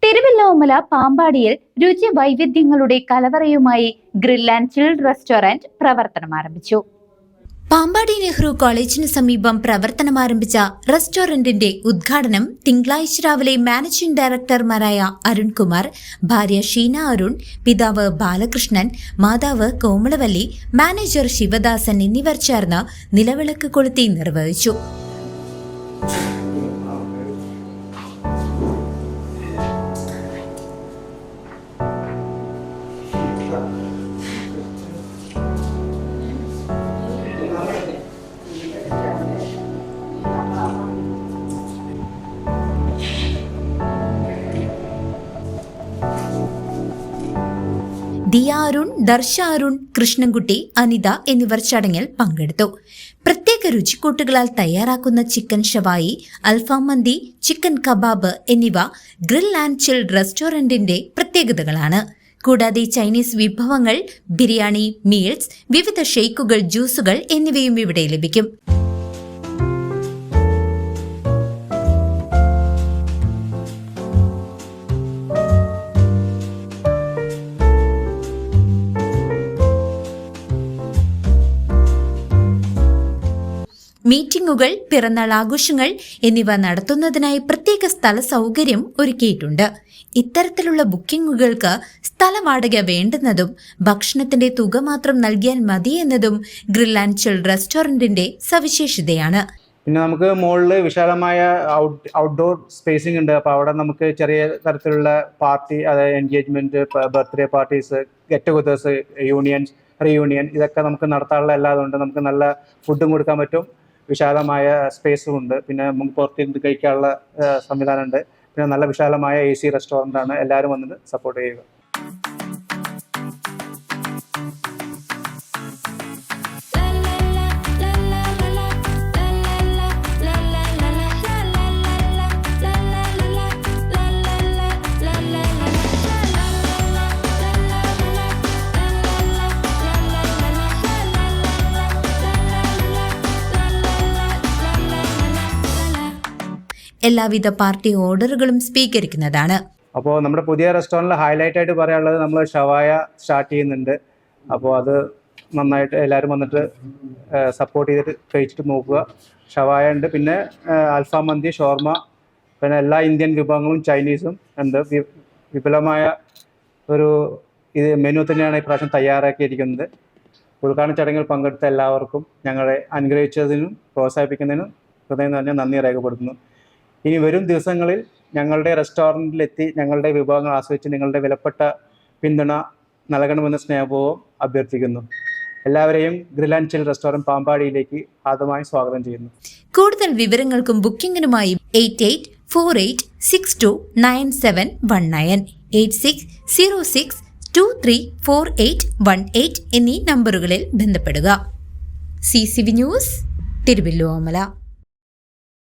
തിരുവല്ലോമല പാമ്പാടിയിൽ രുചി വൈവിധ്യങ്ങളുടെ കലവറയുമായി grill and chilled restaurant പ്രവർത്തനം ആരംഭിച്ചു. പാമ്പാടി നെഹ്റു കോളേജിന് സമീപം പ്രവർത്തനമാരംഭിച്ച റെസ്റ്റോറന്റിന്റെ ഉദ്ഘാടനം തിങ്കളാഴ്ച രാവിലെ മാനേജിംഗ് ഡയറക്ടർമാരായ അരുൺകുമാർ, ഭാര്യ ഷീന അരുൺ, പിതാവ് ബാലകൃഷ്ണൻ, മാതാവ് കോമളവല്ലി, മാനേജർ ശിവദാസൻ എന്നിവർ ചേർന്ന് നിലവിളക്ക് കൊളുത്തി നിർവഹിച്ചു. ദിയ അരുൺ, ദർശ അരുൺ, കൃഷ്ണൻകുട്ടി, അനിത എന്നിവർ ചടങ്ങിൽ പങ്കെടുത്തു. പ്രത്യേക രുചിക്കൂട്ടുകളാൽ തയ്യാറാക്കുന്ന ചിക്കൻ ഷവായി, അൽഫാം മന്തി, ചിക്കൻ കബാബ് എന്നിവ ഗ്രിൽ ആൻഡ് ചിൽഡ് റെസ്റ്റോറന്റിന്റെ പ്രത്യേകതകളാണ്. കൂടാതെ ചൈനീസ് വിഭവങ്ങൾ, ബിരിയാണി, മീൽസ്, വിവിധ ഷെയ്ക്കുകൾ, ജ്യൂസുകൾ എന്നിവയും ഇവിടെ ലഭിക്കും. മീറ്റിംഗുകൾ, പിറന്നാൾ ആഘോഷങ്ങൾ എന്നിവ നടത്തുന്നതിനായി പ്രത്യേക സ്ഥല സൗകര്യം ഒരുക്കിയിട്ടുണ്ട്. ഇത്തരത്തിലുള്ള ബുക്കിംഗുകൾക്ക് സ്ഥല വാടക വേണ്ടുന്നതും ഭക്ഷണത്തിന്റെ തുക മാത്രം നൽകിയാൽ മതിയെന്നതും ഗ്രിൽ ആൻഡ് ചിൽഡ് റെസ്റ്റോറന്റിന്റെ സവിശേഷതയാണ്. പിന്നെ നമുക്ക് മുകളിൽ വിശാലമായ ഔട്ട്ഡോർ സ്പേസിംഗ് ഉണ്ട്. അപ്പോൾ അവിടെ നമുക്ക് ചെറിയ തരത്തിലുള്ള പാർട്ടി, അതായത് engagement, birthday parties, get togethers, reunion ഇതൊക്കെ നമുക്ക് നടത്താനുള്ള എല്ലാതുണ്ട്. നമുക്ക് നല്ല ഫുഡും കൊടുക്കാൻ പറ്റും, വിശാലമായ സ്പേസും ഉണ്ട്. പിന്നെ നമുക്ക് പുറത്തിരുന്ന് കഴിക്കാനുള്ള സംവിധാനമുണ്ട്. പിന്നെ നല്ല വിശാലമായ AC റെസ്റ്റോറൻ്റ് ആണ്. എല്ലാവരും വന്നിട്ട് സപ്പോർട്ട് ചെയ്യുക. എല്ലാവിധ പാർട്ടി ഓർഡറുകളും സ്വീകരിക്കുന്നതാണ്. അപ്പോൾ നമ്മുടെ പുതിയ റെസ്റ്റോറൻറ്റിൽ ഹൈലൈറ്റ് ആയിട്ട് പറയാനുള്ളത് നമ്മൾ ഷവായ സ്റ്റാർട്ട് ചെയ്യുന്നുണ്ട്. അപ്പോൾ അത് നന്നായിട്ട് എല്ലാവരും വന്നിട്ട് സപ്പോർട്ട് ചെയ്തിട്ട് കഴിച്ചിട്ട് നോക്കുക. ഷവായ ഉണ്ട്, പിന്നെ അൽഫാം മന്തി, ഷോർമ, പിന്നെ എല്ലാ ഇന്ത്യൻ വിഭവങ്ങളും ചൈനീസും ഉണ്ട്. വിപുലമായ ഒരു മെനു തന്നെയാണ് ഇപ്രാവശ്യം തയ്യാറാക്കിയിരിക്കുന്നത്. ഉദ്ഘാടന ചടങ്ങിൽ പങ്കെടുത്ത എല്ലാവർക്കും ഞങ്ങളെ അനുഗ്രഹിച്ചതിനും പ്രോത്സാഹിപ്പിക്കുന്നതിനും ഹൃദയം നിറഞ്ഞ നന്ദി രേഖപ്പെടുത്തുന്നു. ഇനി വരും ദിവസങ്ങളിൽ ഞങ്ങളുടെ റെസ്റ്റോറൻറ്റിലെത്തി ഞങ്ങളുടെ വിഭവങ്ങൾ ആസ്വദിച്ച് നിങ്ങളുടെ വിലപ്പെട്ട പിന്തുണ നൽകണമെന്ന് സ്നേഹപൂർവ്വം അഭ്യർത്ഥിക്കുന്നു. എല്ലാവരെയും ഗ്രിൽ ആൻഡ് ചിൽഡ് റെസ്റ്റോറന്റ് പാമ്പാടിയിലേക്ക് ആദ്യമായി സ്വാഗതം ചെയ്യുന്നു. കൂടുതൽ വിവരങ്ങൾക്കും ബുക്കിംഗിനുമായി 8848629719, 8606234818 എന്നീ നമ്പറുകളിൽ ബന്ധപ്പെടുക. CCV news, Thiruvilwamala.